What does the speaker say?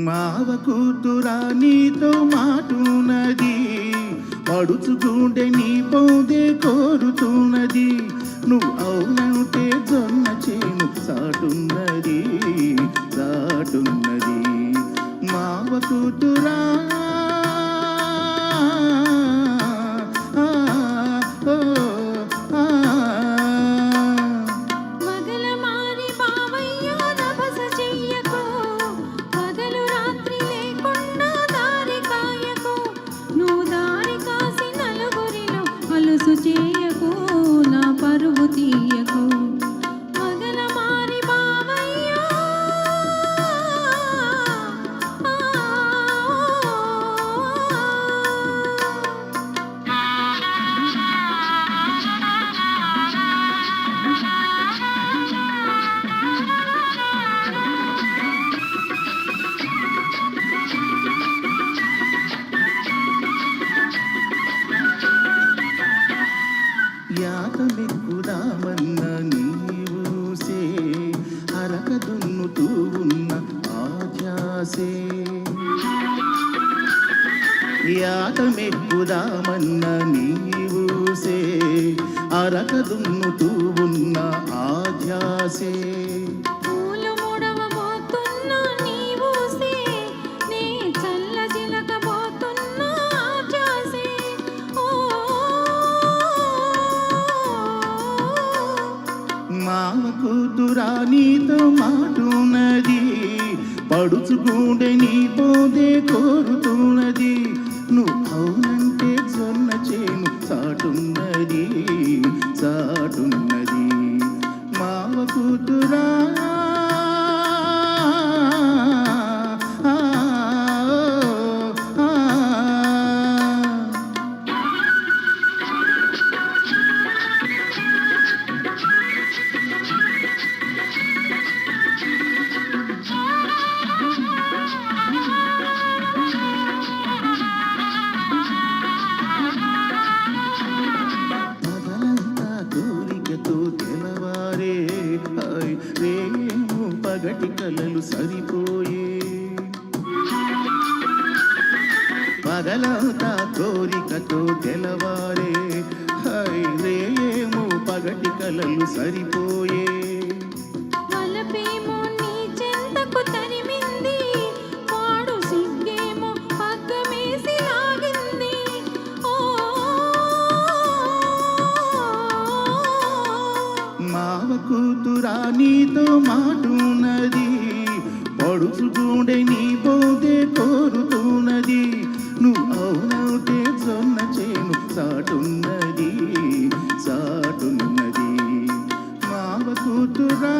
మావ కూతురా నీతో మాటున్నది, పడుచుకుంటే నీ పొందే కోరుతున్నది. నువ్వు అవునంటే జొన్న చేను సాటున్నది సాటున్నది. మావ కూతురా చేయకు నా పరువు తీయకు మగల మారి బావయ్యా. యాతమెక్కుదామన్న నీవూసే, అరక దున్నుతూ ఉన్న ఆధ్యాసే. యాతమెక్కుదామన్న నీవూసే, అరక దున్నుతూ ఉన్న ఆధ్యాసే. మావ కూతురా నీతో మాటున్నది, పడుచుకుంటే నీ పోదే కోరుతున్నది. నువ్వు అవునంటే జొన్న చేను సాటున్నది సాటున్నది. మావ కూతురా తెలవారే రేము పగటి కలలు సరిపోయే. పగలంతా కోరికతో తెలవారే రేము పగటి కలలు సరిపోయే. మావ కూతురా నీతో మాటున్నది, పడుచుకుంటే నీ పోతే కోరుతున్నది. నువ్వు అవునంటే జొన్న చేను సాటున్నది సాటున్నది. మావ కూతురా